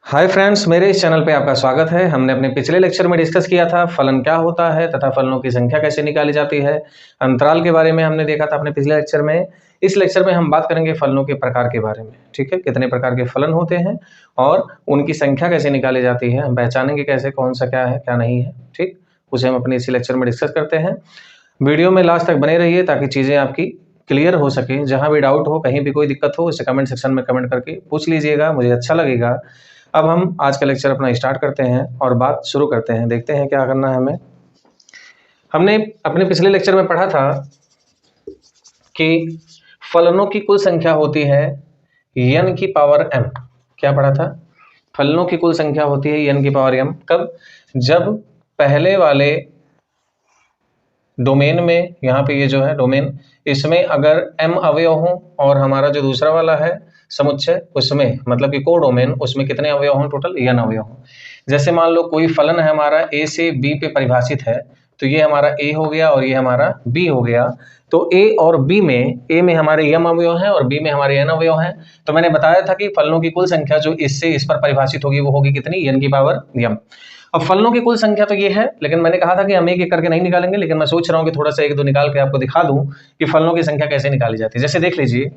Hi friends, मेरे इस channel पे आपका स्वागत है। हमने अपने पिछले लेक्चर में डिस्कस किया था फलन क्या होता है तथा फलनों की संख्या कैसे निकाली जाती है। अंतराल के बारे में हमने देखा था अपने पिछले लेक्चर में। इस लेक्चर में हम बात करेंगे फलनों के प्रकार के बारे में। ठीक है, कितने प्रकार के फलन होते हैं और उनकी संख्या कैसे निकाली जाती है, हम पहचानेंगे कैसे कौन सा क्या है क्या नहीं है। ठीक, उसे हम अपने इसी लेक्चर में डिस्कस करते हैं। वीडियो में लास्ट तक बने रहिए ताकि चीज़ें आपकी क्लियर हो सके। जहाँ भी डाउट हो, कहीं भी कोई दिक्कत हो, उसे कमेंट सेक्शन में कमेंट करके पूछ लीजिएगा, मुझे अच्छा लगेगा। अब हम आज का लेक्चर अपना स्टार्ट करते हैं और बात शुरू करते हैं। देखते हैं क्या करना है हमें। हमने अपने पिछले लेक्चर में पढ़ा था कि फलनों की कुल संख्या होती है n की पावर m। क्या पढ़ा था? फलनों की कुल संख्या होती है n की पावर m। कब? जब पहले वाले डोमेन में, यहाँ पे ये जो है डोमेन, इसमें अगर m अवयव हों और हमारा जो दूसरा वाला है समुच्चय, उसमें मतलब कि को डोमेन, उसमें कितने अवयव हों? टोटल n अवयव हों। जैसे मान लो कोई फलन है हमारा a से b पे परिभाषित है, तो ये हमारा a हो गया और ये हमारा b हो गया। तो a और b में, a में हमारे m अवयव हैं और b में हमारे n अवयव हैं। तो मैंने बताया था कि फलनों की कुल संख्या जो इससे इस पर परिभाषित होगी वो होगी कितनी? n की पावर m। अब फलनों की कुल संख्या तो ये है, लेकिन मैंने कहा था कि हम एक एक करके नहीं निकालेंगे, लेकिन मैं सोच रहा हूँ कि थोड़ा सा एक दो निकाल के आपको दिखा दूं कि फलनों की संख्या कैसे निकाली जाती है। जैसे देख लीजिए,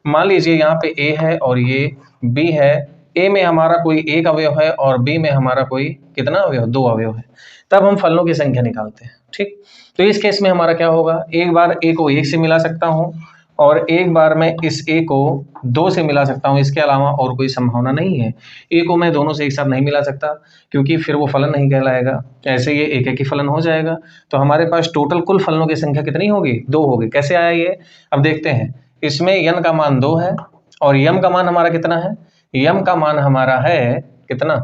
मान लीजिए यहाँ पे a है और ये b है। a में हमारा कोई एक अवयव है और b में हमारा कोई कितना अवयव? दो अवयव है। तब हम फलनों की संख्या निकालते हैं। ठीक, तो इस केस में हमारा क्या होगा? एक बार a को 1 से मिला सकता हूँ और एक बार मैं इस a को 2 से मिला सकता हूँ। इसके अलावा और कोई संभावना नहीं है। a को मैं दोनों से एक साथ नहीं मिला सकता क्योंकि फिर वो फलन नहीं कहलाएगा। ऐसे ये एक ही फलन हो जाएगा। तो हमारे पास टोटल कुल फलनों की संख्या कितनी होगी? 2 होगी। कैसे आया ये? अब देखते हैं। इसमें n का मान 2 है और m का मान हमारा कितना है? m का मान हमारा है कितना?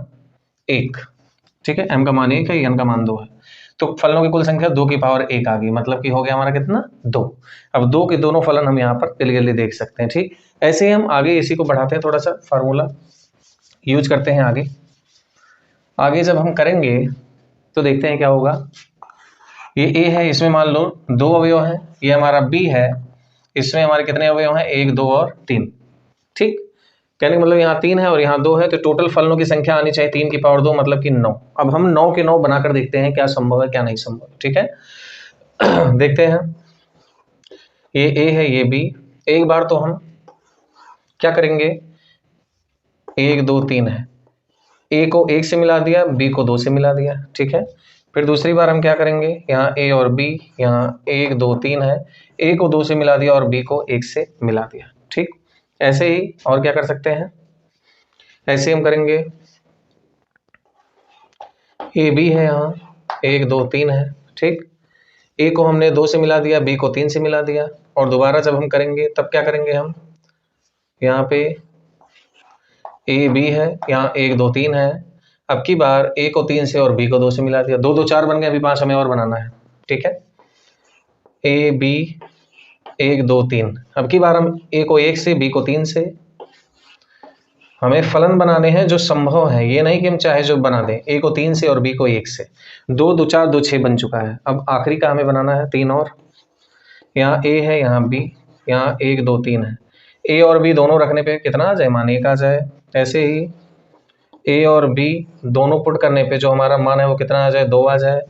1। ठीक है, m का मान 1 है, n का मान 2 है। तो फलनों की कुल संख्या 2 की पावर 1 आ गई, मतलब कि हो गया हमारा कितना? 2। अब 2 के दोनों फलन हम यहाँ पर क्लियरली देख सकते हैं। ठीक, ऐसे ही हम आगे इसी को बढ़ाते हैं, थोड़ा सा फार्मूला यूज करते हैं आगे। आगे जब हम करेंगे तो देखते हैं क्या होगा। ये a है, इसमें मान लो 2 अवयव हैं। ये हमारा b है, इसमें हमारे कितने अवयव हैं? 1 2 और 3। ठीक, कहने का मतलब यहाँ 3 है और यहाँ 2 है, तो टोटल फलनों की संख्या आनी चाहिए 3 की पावर 2, मतलब कि 9। अब हम 9 के 9 बनाकर देखते हैं क्या संभव है क्या नहीं संभव। ठीक है, देखते हैं। ये a है, ये b। एक बार तो हम क्या करेंगे? 1 2 3 है, a को 1 से मिला दिया, b को 2 से मिला दिया। ठीक है, फिर दूसरी बार हम क्या करेंगे? यहाँ a और b, यहाँ 1 2 3 है, a को 2 से मिला दिया और b को 1 से मिला दिया। ठीक, ऐसे ही और क्या कर सकते हैं? ऐसे हम करेंगे। ए बी है, यहाँ 1 2 3 है। ठीक, ए को हमने 2 से मिला दिया, बी को 3 से मिला दिया। और दोबारा जब हम करेंगे तब क्या करेंगे हम? यहाँ पे ए बी है, यहाँ 1 2 3 है। अब की बार ए को 3 से और बी को 2 से मिला दिया। 2 2 4 बन गए, अभी 5 हमें और बनाना है। ठीक है, ए बी 1 2 3। अब की बार हम ए को 1 से, बी को 3 से। हमें फलन बनाने हैं जो संभव है, ये नहीं कि हम चाहे जो बना दें। ए को 3 से और बी को 1 से। 2 2 4 2 6 बन चुका है। अब आखिरी का हमें बनाना है 3 और। यहाँ ए है, यहाँ बी, यहाँ 1 2 3 है। ए और बी दोनों रखने पे कितना आ जाए? मान 1 आ जाए। ऐसे ही ए और बी दोनों पुट करने पे जो हमारा मान है वो कितना आ जाए? 2 आ जाए।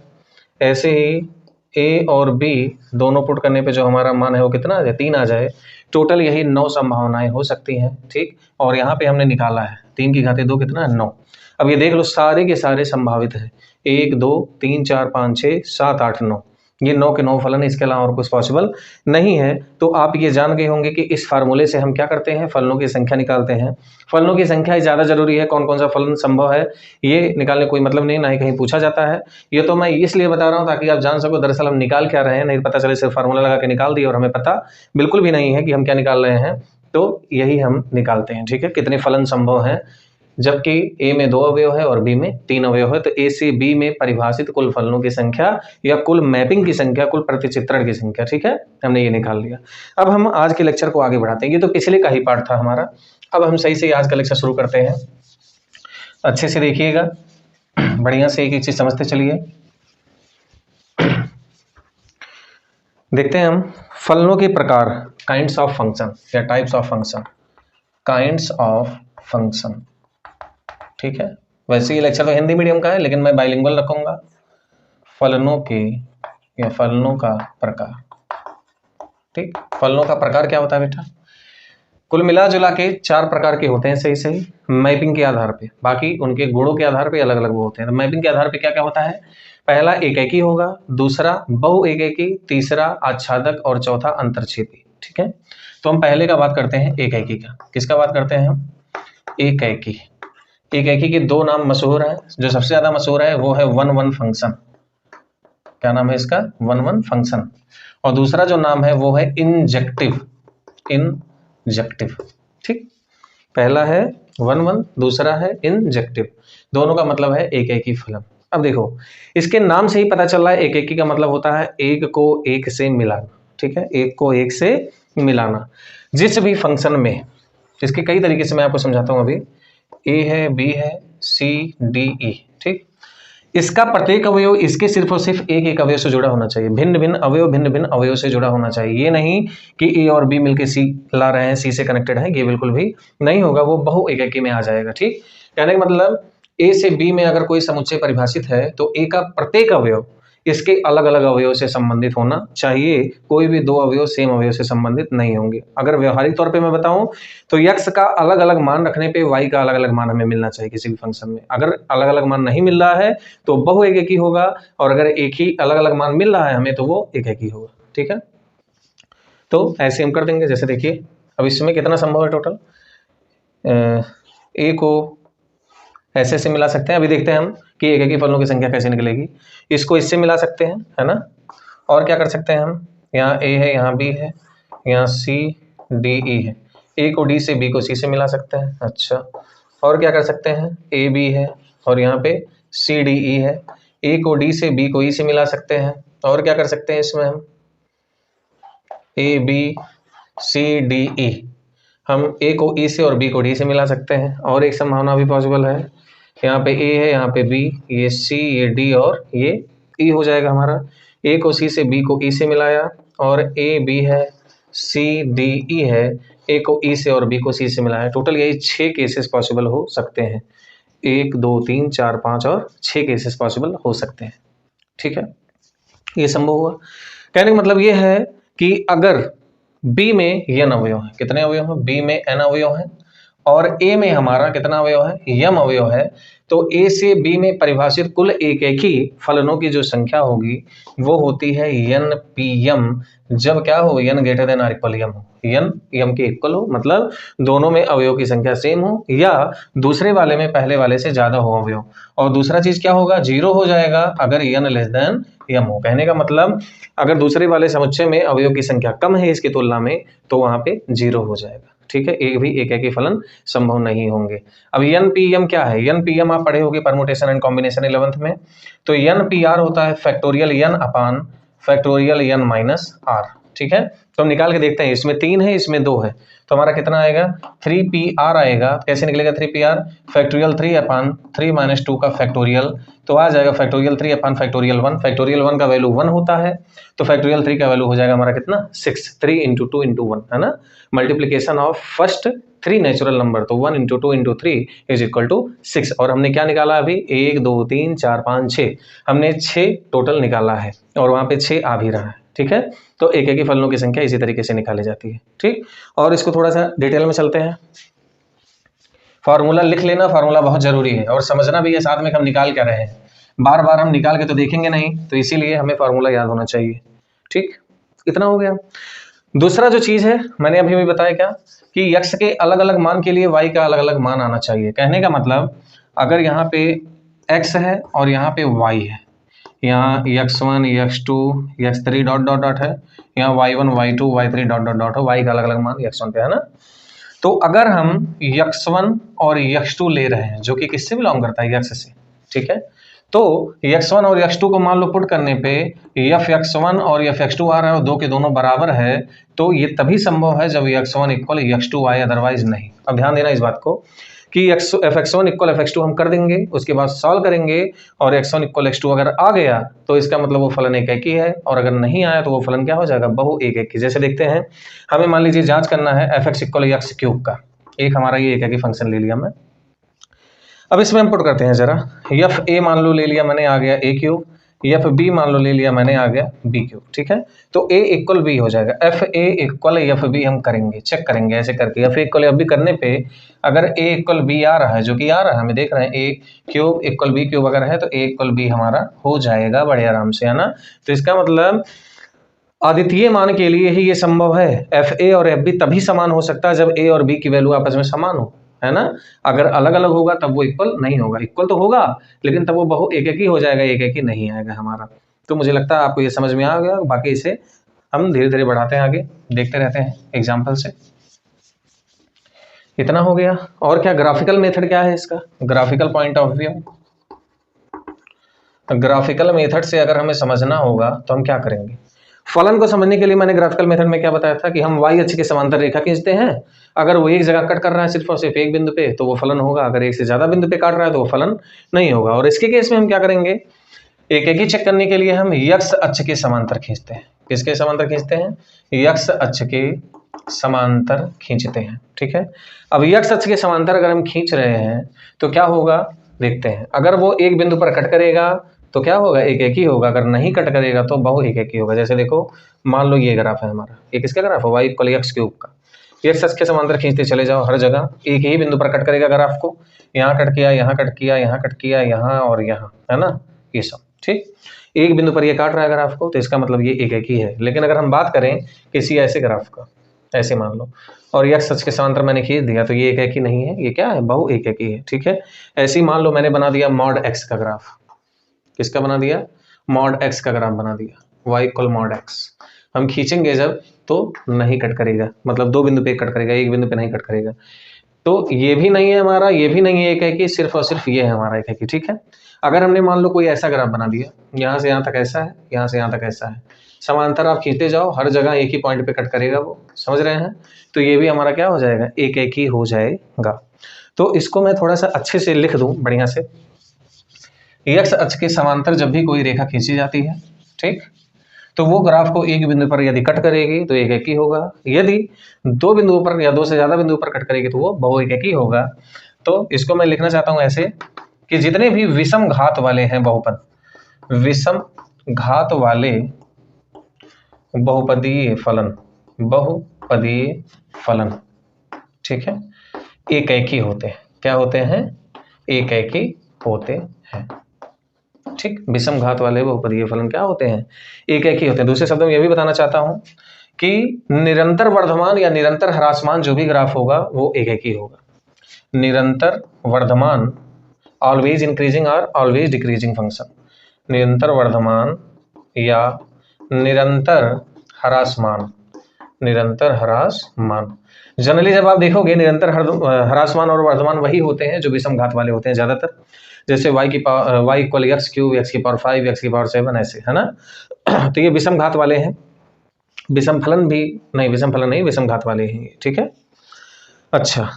ऐसे ही ए और बी दोनों पुट करने पे जो हमारा मान है वो कितना आ जाए? 3 आ जाए। टोटल यही 9 संभावनाएं हो सकती हैं। ठीक, और यहाँ पे हमने निकाला है 3 की घाते 2 कितना? 9। अब ये देख लो, सारे के सारे संभावित है। 1 2 3 4 5 6 7 8 9, ये 9 के 9 फलन, इसके अलावा और कुछ पॉसिबल नहीं है। तो आप ये जान गए होंगे कि इस फार्मूले से हम क्या करते हैं? फलनों की संख्या निकालते हैं। फलनों की संख्या ज़्यादा जरूरी है, कौन कौन सा फलन संभव है ये निकालने कोई मतलब नहीं, ना ही कहीं पूछा जाता है। ये तो मैं इसलिए बता रहा हूँ ताकि आप जान सको दरअसल हम निकाल क्या रहे हैं। नहीं पता चले सिर्फ फार्मूला लगा के निकाल दिया और हमें पता बिल्कुल भी नहीं है कि हम क्या निकाल रहे हैं। तो यही हम निकालते हैं। ठीक है, कितने फलन संभव हैं जबकि ए में 2 अवयव है और बी में 3 अवयव है। तो ए से बी में परिभाषित कुल फलनों की संख्या या कुल मैपिंग की संख्या, कुल प्रतिचित्रण की संख्या। ठीक है, हमने ये निकाल लिया। अब हम आज के लेक्चर को आगे बढ़ाते हैं। ये तो पिछले का ही पार्ट था हमारा। अब हम सही से आज का लेक्चर शुरू करते हैं। अच्छे से देखिएगा, बढ़िया से एक एक चीज समझते चलिए। देखते हैं हम फलनों के प्रकार, काइंड्स ऑफ फंक्शन या types of function. Kinds of function. ठीक है, वैसे ये लेक्चर तो हिंदी मीडियम का है लेकिन मैं बाइलिंगुअल रखूंगा। फलनों के या फलनों का प्रकार, ठीक, फलनों का प्रकार क्या होता है बेटा? कुल मिला जुला के 4 प्रकार के होते हैं, सही सही, मैपिंग के आधार पे, बाकी उनके गुणों के आधार पे अलग अलग वो होते हैं। तो मैपिंग के आधार पे क्या क्या होता है? पहला एकेकी होगा, दूसरा बहु एकेकी, तीसरा आच्छादक और चौथा अंतरछेदी। ठीक है, तो हम पहले का बात करते हैं एकेकी का। किसका बात करते हैं हम? एकेकी। एकेकी के 2 नाम मशहूर हैं। जो सबसे ज्यादा मशहूर है वो है वन वन फंक्शन। क्या नाम है इसका? One one function. और दूसरा जो नाम है वो है इंजेक्टिव। इंजेक्टिव, ठीक, पहला है वन वन, दूसरा है इंजेक्टिव। दोनों का मतलब है एकेकी फलन। अब देखो, इसके नाम से ही पता चल रहा है एकेकी का मतलब होता है एक को एक से मिलाना। ठीक है, एक को एक से मिलाना जिस भी फंक्शन में। इसके कई तरीके से मैं आपको समझाता हूं। अभी ए है, बी है, सी डी ई, ठीक, इसका प्रत्येक अवयव इसके सिर्फ और सिर्फ एक एक अवयव से जुड़ा होना चाहिए। भिन्न भिन्न अवयव से जुड़ा होना चाहिए। ये नहीं कि ए और बी मिलके सी ला रहे हैं, सी से कनेक्टेड है, ये बिल्कुल भी नहीं होगा, वो बहु एकेकी में आ जाएगा। ठीक, कहने का मतलब ए से बी में अगर कोई समुच्चय परिभाषित है तो ए का प्रत्येक अवयव इसके अलग अलग अवयव से संबंधित होना चाहिए। कोई भी 2 अवयव सेम अवयव से संबंधित नहीं होंगे। अगर व्यवहारिक तौर पे मैं बताऊं तो x का अलग अलग मान रखने पे y का अलग अलग मान हमें मिलना चाहिए किसी भी फंक्शन में। अगर अलग अलग मान नहीं मिल रहा है तो बहु एकेकी होगा, और अगर एक ही अलग अलग मान मिल रहा है हमें तो वो एकेकी होगा। ठीक है, तो ऐसे हम कर देंगे। जैसे देखिए, अब इसमें कितना संभव है टोटल? ए को ऐसे से मिला सकते हैं। अभी देखते हैं हम कि एकेकी फलनों की संख्या कैसे निकलेगी। इसको इससे मिला सकते हैं, है ना। और क्या कर सकते हैं हम? यहाँ ए है, यहाँ बी है, यहाँ सी डी ई है। ए को डी से, बी को सी से मिला सकते हैं। अच्छा, और क्या कर सकते हैं? ए बी है और यहाँ पे सी डी ई है। ए को डी से, बी को ई से मिला सकते हैं। और क्या कर सकते हैं इसमें हम? A B C D E, हम ए को ई से और बी को डी से मिला सकते हैं। और एक संभावना भी पॉसिबल है, यहाँ पे ए है, यहाँ पे बी, ये सी, ये डी और ये ई हो जाएगा हमारा। ए को सी से, बी को ई से मिलाया, और ए बी है, सी डी ई है, ए को ई से और बी को सी से मिलाया। टोटल यही 6 केसेस पॉसिबल हो सकते हैं। 1 2 3 4 5 और 6 केसेस पॉसिबल हो सकते हैं। ठीक है, ये संभव हुआ। कहने का मतलब ये है कि अगर बी में n अवयव है, कितने अवयव है? बी में n अवयव है, और ए में हमारा कितना अवयव है? यम अवयव है। तो ए से बी में परिभाषित कुल एकेकी फलनों की जो संख्या होगी वो होती है n p m, जब क्या हो? n greater than or equal m हो। n यम के इक्वल हो, मतलब दोनों में अवयव की संख्या सेम हो, या दूसरे वाले में पहले वाले से ज्यादा हो अवयव। और दूसरा चीज क्या होगा? 0 हो जाएगा अगर n लेस देन यम हो। कहने का मतलब अगर दूसरे वाले समुच्चय में अवयव की संख्या कम है इसकी तुलना में तो वहां पे 0 हो जाएगा। ठीक है, एक भी एकेकी फलन संभव नहीं होंगे। अब एन पी एम क्या है? एन पी एम आप पढ़े होंगे परमुटेशन एंड कॉम्बिनेशन 11th में। तो एन पी आर होता है factorial n upon factorial n minus r. ठीक है, तो हम निकाल के देखते हैं। इसमें 3 है, इसमें 2 है, तो हमारा कितना आएगा? 3pr आएगा। कैसे निकलेगा 3pr? फैक्टोरियल 3 अपान 3 माइनस 2 का फैक्टोरियल, तो आ जाएगा फैक्टोरियल 3 अपान फैक्टोरियल 1। फैक्टोरियल 1 का वैल्यू 1 होता है, तो फैक्टोरियल 3 का वैल्यू हो जाएगा हमारा कितना? 6। 3 इंटू 2 इंटू 1, है ना, multiplication of first 3 natural number, तो 1 into 2 into 3 is equal to 6। और हमने क्या निकाला अभी? 1 2 3 4 5 6, हमने 6 टोटल निकाला है, और वहां पे 6 आ भी रहा है। ठीक है, तो एकेकी फलनों की संख्या इसी तरीके से निकाली जाती है। ठीक, और इसको थोड़ा सा डिटेल में चलते हैं। फॉर्मूला लिख लेना, फॉर्मूला बहुत जरूरी है, और समझना भी है साथ में हम निकाल क्या रहे हैं। बार बार हम निकाल के तो देखेंगे नहीं, तो इसीलिए हमें फॉर्मूला याद होना चाहिए। ठीक, इतना हो गया। दूसरा जो चीज है मैंने अभी भी बताया क्या, कि x के अलग अलग मान के लिए y का अलग अलग मान आना चाहिए। कहने का मतलब अगर यहाँ पे x है और यहाँ पे y है, यहाँ x1 x2 x3 dot dot dot है, यहाँ y1 y2 y3 dot dot dot है, y का अलग अलग मान x1 पे है ना। तो अगर हम x1 और x2 ले रहे हैं जो कि किससे बिलोंग करता है? x से। ठीक है, तो x1 और x2 को मान लो पुट करने पे fx1 और fx2 आ रहा है और दो के दोनों बराबर है, तो ये तभी संभव है जब x1 इक्वल x2 आए, अदरवाइज नहीं। अब ध्यान देना इस बात को कि fx1 इक्वल fx2 हम कर देंगे, उसके बाद सॉल्व करेंगे, और x1 इक्वल x2 अगर आ गया तो इसका मतलब वो फलन एकेकी है, और अगर नहीं आया तो वो फलन क्या हो जाएगा? बहु एकेकी। जैसे देखते हैं, हमें मान लीजिए जांच करना है fx इक्वल x क्यूब का। एक हमारा ये एकेकी फंक्शन ले लिया मैं, अब इसमें हम पुट करते हैं जरा, एफ ए मान लो ले लिया मैंने, आ गया ए क्यूब, एफ बी मान लो ले लिया मैंने, आ गया बी क्यूब। ठीक है, तो ए इक्वल बी हो जाएगा, f a equal f b हम करेंगे, चेक करेंगे ऐसे करके, f a equal f b करने पे अगर ए इक्वल बी आ रहा है, जो कि आ रहा है हमें देख रहे हैं, ए क्यूब इक्वल बी क्यूब अगर है तो ए इक्वल बी हमारा हो जाएगा बड़े आराम से, है ना। तो इसका मतलब अद्वितीय मान के लिए ही ये संभव है, एफ ए और एफ बी तभी समान हो सकता है जब ए और बी की वैल्यू आपस में समान हो, है ना। अगर अलग अलग होगा तब वो इक्वल नहीं होगा, इक्वल तो होगा लेकिन तब वो बहु एक एक ही हो जाएगा, एक एक ही नहीं आएगा हमारा। तो मुझे लगता है आपको ये समझ में आ गया, बाकी इसे हम धीरे धीरे बढ़ाते हैं, आगे देखते रहते हैं एग्जाम्पल से। इतना हो गया। और क्या ग्राफिकल मेथड क्या है इसका, graphical point of view, graphical method से अगर हमें समझना होगा तो हम क्या करेंगे। फलन को समझने के लिए मैंने ग्राफिकल मेथड में क्या बताया था कि हम y अक्ष के समांतर रेखा खींचते हैं, अगर वो एक जगह कट कर रहा है सिर्फ और सिर्फ एक बिंदु पे तो वो फलन होगा, अगर एक से ज्यादा बिंदु पे काट रहा है तो वो फलन नहीं होगा। और इसके केस में हम क्या करेंगे, एक एक ही चेक करने के लिए हम x अक्ष के समांतर खींचते हैं। किसके समांतर खींचते हैं, x अक्ष के समांतर खींचते हैं। ठीक है, अब x अक्ष के समांतर अगर हम खींच रहे हैं तो क्या होगा देखते हैं, अगर वो एक बिंदु पर कट करेगा तो क्या होगा, एक एक ही होगा, अगर नहीं कट करेगा तो बहु एक एक ही होगा। जैसे देखो मान लो ये ग्राफ है हमारा, ये किसका ग्राफ है, वाई इक्वल एक्स क्यूब का, एक्स अक्ष के समांतर खींचते चले जाओ, हर जगह एक ही बिंदु पर कट करेगा ग्राफ को, यहाँ कट किया, यहाँ कट किया, यहाँ कट किया, यहाँ और यहाँ, है ना, ये सब। ठीक, एक बिंदु पर ये काट रहा है ग्राफ को तो इसका मतलब ये एक एक ही है। लेकिन अगर हम बात करें किसी ऐसे ग्राफ का, ऐसे मान लो, और एक्स अक्ष के समांतर मैंने खींच दिया तो ये एक एक ही नहीं है, ये क्या है, बहु एक एक ही है। ठीक है, ऐसे ही मान लो मैंने बना दिया मॉड एक्स का ग्राफ, किसका बना दिया, मॉड एक्स का ग्राफ बना दिया, y इक्वल मॉड एक्स, हम खींचेंगे जब तो नहीं कट करेगा, मतलब दो बिंदु पे कट करेगा, एक बिंदु पे नहीं कट करेगा। तो ये भी नहीं है हमारा, ये भी नहीं है एक है कि, सिर्फ और सिर्फ ये है हमारा एक है कि। ठीक है, अगर हमने मान लो कोई ऐसा ग्राफ बना दिया, यहाँ से यहाँ तक ऐसा है, यहाँ से यहाँ तक ऐसा है, समांतर आप खींचते जाओ, हर जगह एक ही पॉइंट पे कट करेगा वो, समझ रहे हैं, तो ये भी हमारा क्या हो जाएगा, एक एक ही हो जाएगा। तो इसको मैं थोड़ा सा अच्छे से लिख दूं बढ़िया से, एक्स अक्ष के समांतर जब भी कोई रेखा खींची जाती है, ठीक, तो वो ग्राफ को एक बिंदु पर यदि कट करेगी तो एक एक ही होगा, यदि दो बिंदुओं पर या दो से ज्यादा बिंदुओं पर कट करेगी तो वो बहु एक एक ही होगा। तो इसको मैं लिखना चाहता हूं ऐसे कि जितने भी विषम घात वाले हैं बहुपद, विषम घात वाले बहुपदीय फलन, बहुपदीय फलन, ठीक है, एक एक ही होते हैं। क्या होते हैं, एक एक ही होते हैं। ठीक, विषम घात वाले बहुपदीय फलन क्या होते हैं, एक एक ही होते हैं। दूसरे शब्दों में यह भी बताना चाहता हूं कि निरंतर वर्धमान या निरंतर ह्रासमान जो भी ग्राफ होगा वो एक एक ही होगा। निरंतर वर्धमान, ऑलवेज इंक्रीजिंग और ऑलवेज डिक्रीजिंग फंक्शन, निरंतर वर्धमान या निरंतर ह्रासमान, निरंतर ह्रासमान। जनरली जब आप देखोगे निरंतर ह्रासमान और वर्धमान वही होते हैं जो विषम घात वाले होते हैं ज्यादातर, जैसे y equal x cube, x की पावर 5, एक्स की पावर 7, ऐसे, है ना। तो ये विषम घात वाले हैं, विषम फलन भी नहीं, विषम फलन नहीं, विषम घात वाले हैं। ठीक है, अच्छा,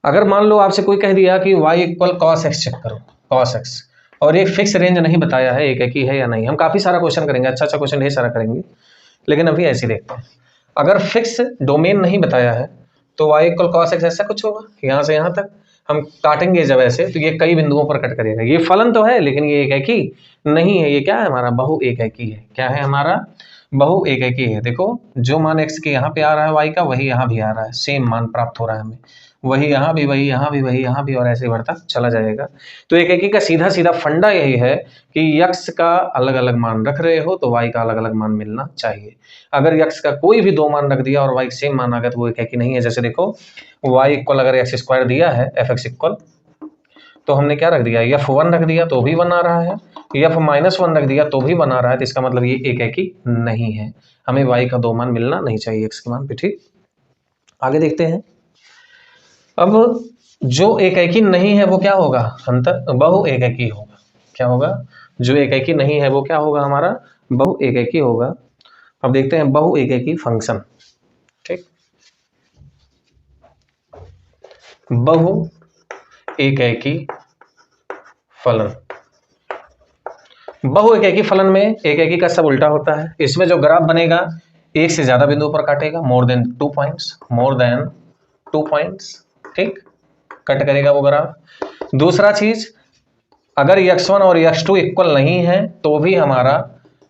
अगर मान लो आपसे कोई कह दिया कि y equal cos x check करो, कॉस एक्स, और एक फिक्स रेंज नहीं बताया है, एक एक ही है या नहीं। हम काफी सारा क्वेश्चन करेंगे, अच्छा अच्छा क्वेश्चन ढेर सारा करेंगे, लेकिन अभी ऐसे देखते हैं। अगर फिक्स डोमेन नहीं बताया है तो y इक्वल कॉस एक्स ऐसा कुछ होगा, यहाँ से यहाँ तक हम काटेंगे जब ऐसे तो ये कई बिंदुओं पर कट करेगा। ये फलन तो है लेकिन ये एक एक ही नहीं है, ये क्या है हमारा, बहु एक एक ही है। क्या है हमारा, बहु एक एक ही है। देखो जो मान x के यहाँ पे आ रहा है y का, वही यहाँ भी आ रहा है, सेम मान प्राप्त हो रहा है हमें, वही यहाँ भी, वही यहाँ भी, वही यहाँ भी, और ऐसे बढ़ता चला जाएगा। तो एक एक ही का सीधा सीधा फंडा यही है कि x का अलग अलग मान रख रहे हो तो y का अलग अलग मान मिलना चाहिए। अगर x का कोई भी दो मान रख दिया और y सेम मान आ गया तो वो एक एक ही नहीं है। जैसे देखो y इक्वल अगर एक्स स्क्वायर दिया है, एफ एक्स इक्वल, तो हमने क्या रख दिया, f1 रख दिया तो भी 1 आ रहा है, f-1 रख दिया तो भी 1 आ रहा है, तो इसका मतलब ये एक एक ही नहीं है। हमें y का दो मान मिलना नहीं चाहिए x के मान पे। ठीक, आगे देखते हैं। अब जो एक एक ही नहीं है वो क्या होगा, अंतर बहु एक एक ही होगा। क्या होगा, जो एक एक ही नहीं है वो क्या होगा हमारा, बहु एक एक ही होगा। अब देखते हैं बहु एक एक ही फंक्शन। ठीक, बहु एक एक ही फलन, बहु एक एक ही फलन में एक एक ही का सब उल्टा होता है। इसमें जो ग्राफ बनेगा एक से ज्यादा बिंदुओं पर काटेगा, more than 2 points, more than 2 points. ठीक, कट करेगा वो ग्राफ। दूसरा चीज, अगर x1 और x2 इक्वल नहीं है तो भी हमारा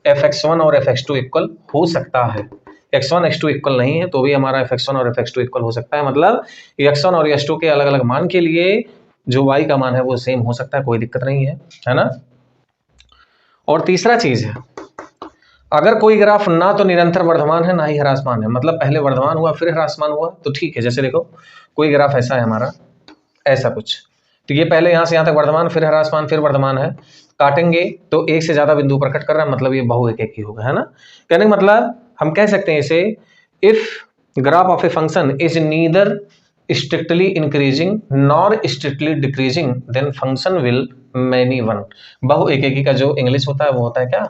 fx1 और fx2 इक्वल हो सकता है। x1 x2 इक्वल नहीं है तो भी हमारा fx1 और fx2 इक्वल हो सकता है, मतलब x1 और x2 के अलग अलग मान के लिए जो y का मान है वो सेम हो सकता है, कोई दिक्कत नहीं है ना। और तीसरा चीज है, अगर कोई ग्राफ ना तो निरंतर वर्धमान है ना ही ह्रासमान है, मतलब पहले वर्धमान हुआ फिर ह्रासमान हुआ तो ठीक है। जैसे देखो कोई ग्राफ ऐसा है हमारा, ऐसा कुछ, तो ये पहले यहां से यहां तक वर्धमान फिर ह्रासमान फिर वर्धमान है, काटेंगे तो एक से ज्यादा बिंदु प्रकट कर रहा है, मतलब ये बहु एककी होगा, है ना। कहने का मतलब हम कह सकते हैं इसे, if graph of a function is neither strictly increasing nor strictly decreasing then function will many one. बहु एककी का जो इंग्लिश होता है वो होता है क्या,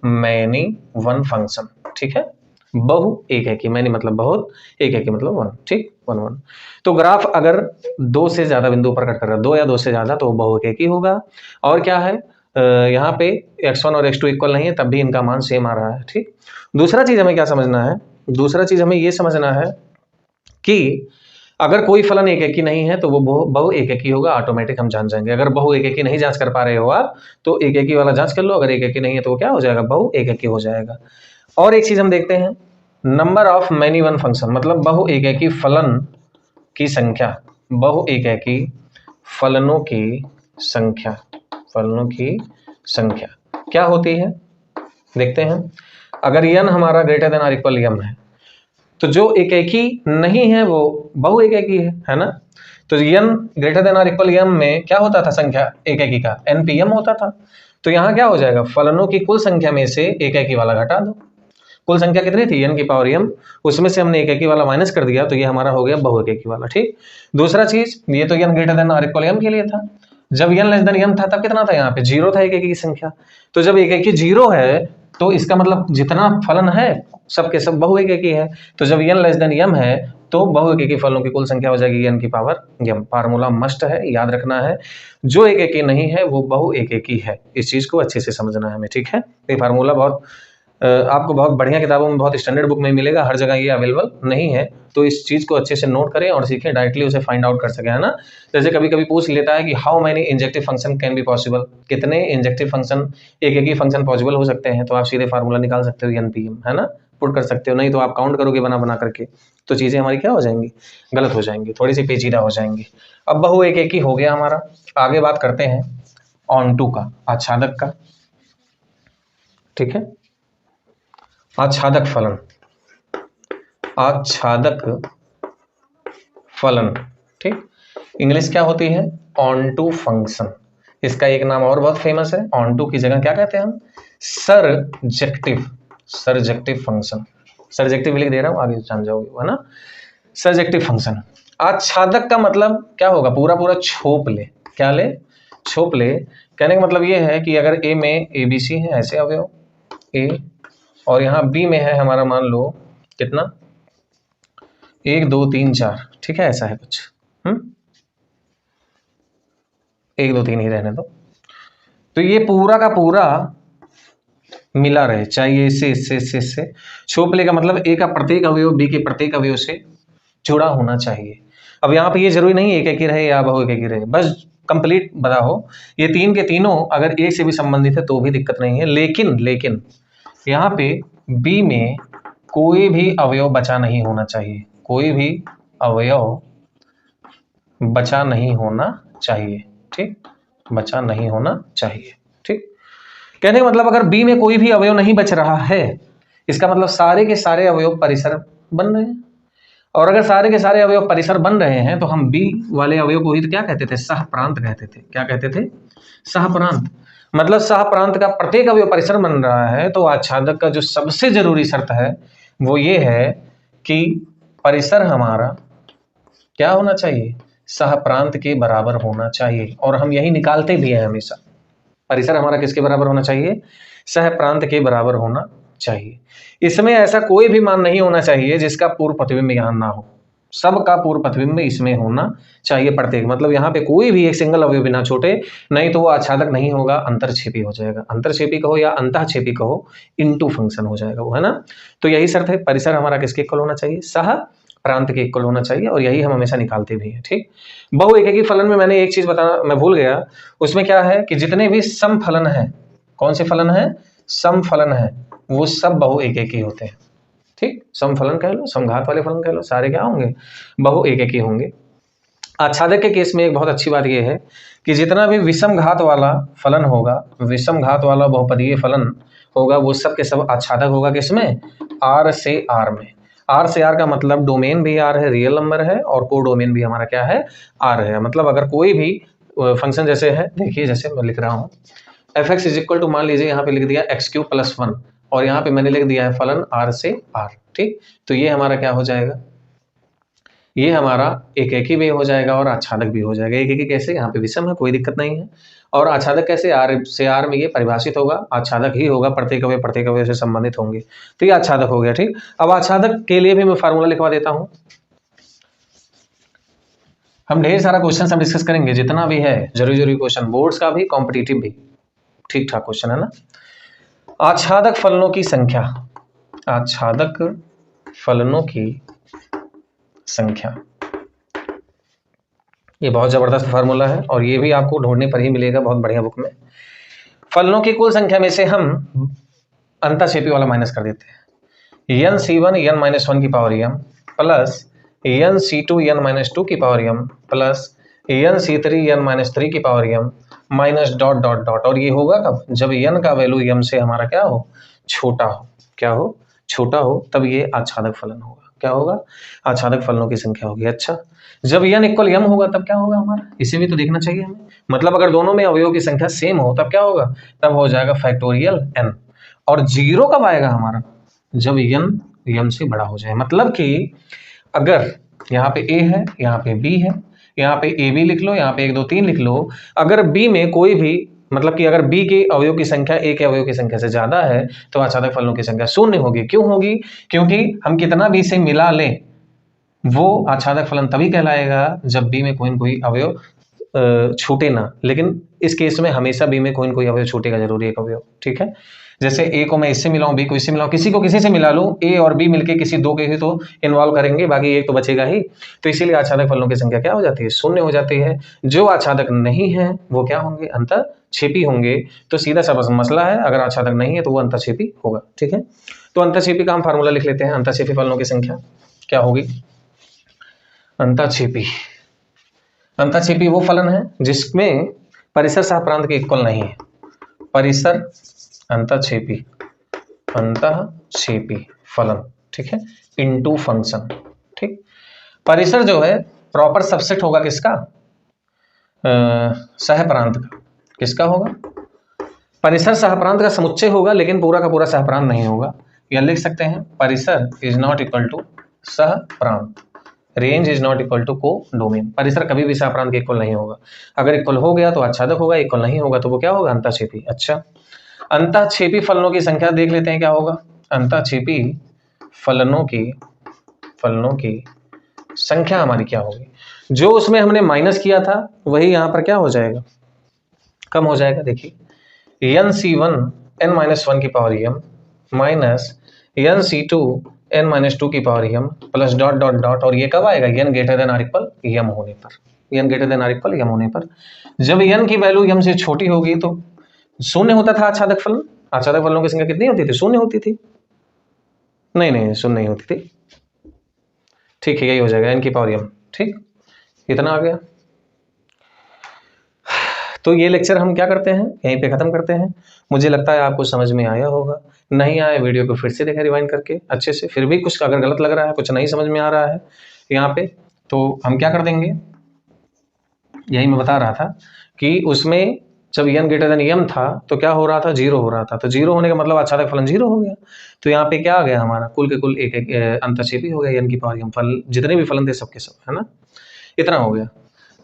मैनी वन फंक्शन, ठीक है। बहु एककी, मैनी मतलब बहुत, एककी मतलब वन, ठीक, वन वन। तो ग्राफ अगर दो से ज्यादा बिंदु प्रकट कर रहा है, दो या दो से ज्यादा, तो बहु एककी होगा। और क्या है, यहाँ पे x1 और x2 इक्वल नहीं है तब भी इनका मान सेम आ रहा है, ठीक। दूसरा चीज हमें क्या समझना है, दूसरा चीज हमें ये समझना है कि अगर कोई फलन एककी नहीं है तो वो बहु एककी होगा, ऑटोमेटिक हम जान जाएंगे। अगर बहु एककी नहीं जांच कर पा रहे हो आप तो एककी वाला जांच कर लो, अगर एककी नहीं है तो वो क्या हो जाएगा, बहु एककी हो जाएगा। और एक चीज हम देखते हैं, number of many one function, मतलब बहु एककी फलन की संख्या, बहु एककी फलनों की संख्या, फलनों की संख्या क्या होती है, देखते हैं। अगर n हमारा greater than or equal m है तो जो एककी नहीं है वो बहु एककी है ना। तो n greater than or equal m में क्या होता था, संख्या एककी का npm होता था। तो यहाँ क्या हो जाएगा, फलनों की कुल संख्या में से एककी वाला घटा दो। कुल संख्या कितनी थी, n की पावर m, उसमें से हमने एककी वाला माइनस कर दिया तो ये हमारा हो गया बहु एककी वाला, ठीक। दूसरा चीज, ये तो n greater than or equal m के लिए था, जब n लेस देन m था तब कितना था, यहाँ पे 0 था एककी की संख्या। तो जब एककी 0 है तो इसका मतलब जितना फलन है सबके सब बहु एककी है। तो जब n लेस देन m है तो बहु एककी फलनों की कुल संख्या हो जाएगी n की पावर m। फार्मूला मस्ट है, याद रखना है, जो एककी नहीं है वो बहु एककी है, इस चीज को अच्छे से समझना है हमें, ठीक है। ये फार्मूला बहुत आपको बहुत बढ़िया किताबों में, बहुत स्टैंडर्ड बुक में मिलेगा, हर जगह ये अवेलेबल नहीं है। तो इस चीज को अच्छे से नोट करें और सीखें, डायरेक्टली उसे फाइंड आउट कर सके, है ना। जैसे कभी कभी पूछ लेता है कि how many injective function can be possible, कितने इंजेक्टिव फंक्शन एककी फंक्शन पॉसिबल हो सकते हैं, तो आप सीधे फार्मूला निकाल सकते हो npm, है ना, पुट कर सकते हो। नहीं तो आप काउंट करोगे बना बना करके तो चीजें हमारी क्या हो जाएंगी, गलत हो जाएंगी, थोड़ी सी पेचीदा हो जाएंगी। अब बहु एककी हो गया हमारा, आगे बात करते हैं ऑन टू का, आच्छादक का, ठीक है। आच्छादक फलन, आच्छादक फलन, ठीक, इंग्लिश क्या होती है, ऑन टू फंक्शन। इसका एक नाम और बहुत फेमस है, ऑन टू की जगह क्या कहते हैं हम, सरजेक्टिव, सरजेक्टिव फंक्शन। सरजेक्टिव लिख दे रहा हूं, आगे जान जाओगे, है ना। सरजेक्टिव फंक्शन, आच्छादक का मतलब क्या होगा, पूरा पूरा छोप ले, क्या ले, छोप ले। कहने का मतलब ये है कि अगर ए में ABC है ऐसे अवयव ए, और यहाँ बी में है हमारा मान लो कितना, 1 2 3 4, ठीक है, ऐसा है कुछ, 1 2 3 ही रहने दो। तो ये पूरा का पूरा मिला रहे, चाहिए इससे छोपले का मतलब ए का प्रत्येक अवयव बी के प्रत्येक अवयव से जुड़ा होना चाहिए। अब यहाँ पे ये जरूरी नहीं एक ही रहे या बहु एक ही रहे, बस कंप्लीट बता हो, ये तीन के तीनों अगर एक से भी संबंधित है तो भी दिक्कत नहीं है। लेकिन यहाँ पे बी में कोई भी अवयव बचा नहीं होना चाहिए, कोई भी अवयव बचा नहीं होना चाहिए, ठीक, बचा नहीं होना चाहिए, ठीक। कहने का मतलब अगर बी में कोई भी अवयव नहीं बच रहा है, इसका मतलब सारे के सारे अवयव परिसर बन रहे हैं, और अगर सारे के सारे अवयव परिसर बन रहे हैं तो हम बी वाले अवयव को ही तो क्या कहते थे, सहप्रांत कहते थे। क्या कहते थे, सहप्रांत। मतलब सहप्रांत का प्रत्येक अवयव परिसर बन रहा है, तो आच्छादक का जो सबसे जरूरी शर्त है वो ये है कि परिसर हमारा क्या होना चाहिए, सहप्रांत के बराबर होना चाहिए। और हम यही निकालते भी हैं हमेशा, परिसर हमारा किसके बराबर होना चाहिए, सहप्रांत के बराबर होना चाहिए। इसमें ऐसा कोई भी मान नहीं होना चाहिए जिसका पूर्व प्रतिबिंब यहाँ ना हो, सबका पूर्व प्रतिबिंब इसमें होना चाहिए प्रत्येक। मतलब यहाँ पे कोई भी एक सिंगल अवयव बिना छोटे, नहीं तो वो आच्छादक नहीं होगा, अंतरछेपी हो जाएगा। अंतरछेपी कहो या अंतःछेपी कहो, इनटू फंक्शन हो जाएगा वो, है ना। तो यही शर्त है, परिसर हमारा किसके इक्वल होना चाहिए, सह प्रांत के इक्वल होना चाहिए और यही हम हमेशा निकालते भी हैं। ठीक, बहु एकेकी फलन में मैंने एक चीज बताना मैं भूल गया, उसमें क्या है कि जितने भी सम फलन है, कौन से फलन है, सम फलन है, वो सब बहु एकेकी होते हैं। ठीक, सम फलन कह लो, समघात वाले फलन कह लो, सारे क्या होंगे, बहु एकेकी होंगे। आच्छादक के केस में एक बहुत अच्छी बात यह है कि जितना भी विषम घात वाला फलन होगा, विषम घात वाला बहुपदीय फलन होगा, वो सब के सब आच्छादक होगा किसमें, आर से आर में। आर से आर का मतलब डोमेन भी आर है, रियल नंबर है, और को डोमेन भी हमारा क्या है, आर है। मतलब अगर कोई भी फंक्शन जैसे है, देखिए जैसे मैं लिख रहा हूँ f x is equal to, मान लीजिए यहाँ पे लिख दिया एक्स क्यूब प्लस 1 और यहाँ पे मैंने लिख दिया है फलन आर से आर। ठीक, तो ये हमारा क्या हो जाएगा, ये हमारा एकेकी भी हो जाएगा और आच्छादक भी हो जाएगा। एकेकी कैसे, यहाँ पे विषम है, कोई दिक्कत नहीं है, और आच्छादक कैसे, आर से आर में ये परिभाषित होगा, आच्छादक ही होगा, प्रत्येक अवयव से संबंधित होंगे, तो ये आच्छादक हो गया। ठीक, अब आच्छादक के लिए भी मैं फार्मूला लिखवा देता हूँ। हम ढेर सारा क्वेश्चन हम डिस्कस करेंगे, जितना भी है जरूरी क्वेश्चन, बोर्ड्स का भी, कॉम्पिटिटिव भी, ठीक ठाक क्वेश्चन है ना। आच्छादक फलनों की संख्या, आच्छादक फलनों की संख्या, ये बहुत जबरदस्त फार्मूला है और ये भी आपको ढूंढने पर ही मिलेगा बहुत बढ़िया बुक में। फलनों की कुल संख्या में से हम अंताक्षेपी वाला माइनस कर देते हैं, n c1 n - 1 की power m plus n c2 n - 2 की power m plus n c3 n - 3 की power m minus dot dot dot, और ये होगा कब, जब n का वैल्यू m से हमारा क्या हो, छोटा हो, क्या हो, छोटा हो, तब ये आच्छादक फलन होगा। क्या होगा, आच्छादक फलनों की संख्या होगी। अच्छा, जब n इक्वल m होगा तब क्या होगा हमारा, इसे भी तो देखना चाहिए हमें, मतलब अगर दोनों में अवयव की संख्या सेम हो तब क्या होगा, तब हो जाएगा फैक्टोरियल n। और जीरो कब आएगा हमारा, जब n m से बड़ा हो जाए। मतलब कि अगर यहाँ पे a है, यहाँ पे b है, यहाँ पे a b लिख लो, यहाँ पे 1 2 3 लिख लो, अगर b में कोई भी, मतलब कि अगर b के अवयव की संख्या a के अवयव की संख्या से ज्यादा है तो आच्छादक फलनों की संख्या शून्य होगी। क्यों होगी, क्योंकि हम कितना भी से मिला लें वो आच्छादक फलन तभी कहलाएगा जब b में कोई न कोई अवयव छूटे ना, लेकिन इस केस में हमेशा b में कोई न कोई अवयव छूटेगा जरूरी, एक अवयव। ठीक है, जैसे a को मैं इससे मिलाऊं, b को इससे मिलाऊं, किसी को किसी से मिला लूं, a और b मिलके किसी दो के ही तो इन्वॉल्व करेंगे, बाकी एक तो बचेगा ही, तो इसीलिए आच्छादक फलनों की संख्या क्या हो जाती है, शून्य हो जाती है। जो आच्छादक नहीं है वो क्या होंगे, अंतःक्षेपी होंगे। तो सीधा सा मसला है, अगर आच्छादक नहीं है तो वो अंतःक्षेपी होगा। ठीक है, तो अंतःक्षेपी का हम फार्मूला लिख लेते हैं। अंतःक्षेपी फलनों की संख्या क्या होगी, अंतःक्षेपी, अंतःक्षेपी वो फलन है जिसमें परिसर सह प्रांत के इक्वल नहीं है, परिसर अंतःक्षेपी, अंतःक्षेपी फलन। ठीक है, इनटू फंक्शन। ठीक, परिसर जो है प्रॉपर सबसेट होगा किसका, सहप्रांत का। किसका होगा, परिसर सहप्रांत का समुच्चय होगा, लेकिन पूरा का पूरा सहप्रांत नहीं होगा। या लिख सकते हैं परिसर इज नॉट इक्वल टू सहप्रांत, range is not equal to codomain. परिसर कभी भी सहप्रांत के इक्वल नहीं होगा, अगर इक्वल हो गया तो आच्छादक होगा, इक्वल नहीं होगा तो वो क्या होगा, अंतःक्षेपी। अच्छा, अंतःक्षेपी फलनों की संख्या देख लेते हैं क्या होगा। अंतःक्षेपी फलनों की संख्या हमारी क्या होगी, जो उसमें हमने माइनस किया था वही यहाँ पर क्या हो जाएगा, कम हो जाएगा। देखिए n c1 n - 1 की power m minus n c2 n - 2 की power m plus dot dot dot, और ये कब आएगा, n greater than or equal m होने पर, n greater than or equal m होने पर। जब n की वैल्यू m से छोटी होगी तो शून्य होता था आच्छादक फलन। आच्छादक फलनों की संख्या कितनी होती थी, शून्य होती थी, नहीं शून्य नहीं होती थी। ठीक है, यही हो जाएगा n की पावर m। ठीक, इतना आ गया। तो ये लेक्चर हम क्या करते हैं, यहीं पे खत्म करते हैं। मुझे लगता है आपको समझ में आया होगा, नहीं आया वीडियो को फिर से देखें रिवाइंड करके अच्छे से। फिर भी कुछ अगर गलत लग रहा है, कुछ नहीं समझ में आ रहा है यहाँ पे, तो हम क्या कर देंगे, यही मैं बता रहा था कि उसमें जब n ग्रेटर देन m था तो क्या हो रहा था, जीरो हो रहा था, तो जीरो होने का मतलब आच्छादक फलन जीरो हो गया। तो यहाँ पे क्या आ गया हमारा, कुल के कुल एक अंतःक्षेपी हो गया, n की पावर m, फल जितने भी फलन थे सबके सब, है ना, इतना हो गया।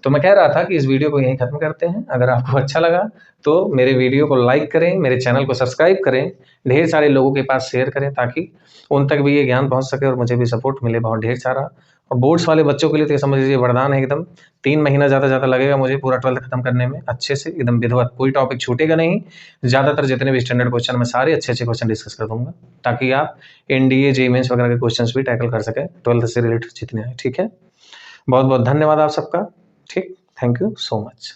तो मैं कह रहा था कि इस वीडियो को यहीं खत्म करते हैं। अगर आपको अच्छा लगा तो मेरे वीडियो को लाइक करें, मेरे चैनल को सब्सक्राइब करें, ढेर सारे लोगों के पास शेयर करें ताकि उन तक भी ये ज्ञान पहुंच सके और मुझे भी सपोर्ट मिले बहुत ढेर सारा। और बोर्ड्स वाले बच्चों के लिए तो ये समझ लीजिए वरदान है एकदम। 3 महीना ज़्यादा लगेगा मुझे पूरा 12th खत्म करने में, अच्छे से एकदम विधिवत, कोई टॉपिक छूटेगा नहीं। ज़्यादातर जितने भी स्टैंडर्ड क्वेश्चन मैं सारे अच्छे क्वेश्चन डिस्कस कर दूंगा, ताकि आप एनडीए जेईई मेंस वगैरह के क्वेश्चन भी टैकल कर सकें 12th से रिलेटेड जितने हैं। ठीक है, बहुत बहुत धन्यवाद आप सबका। ठीक, थैंक यू सो मच।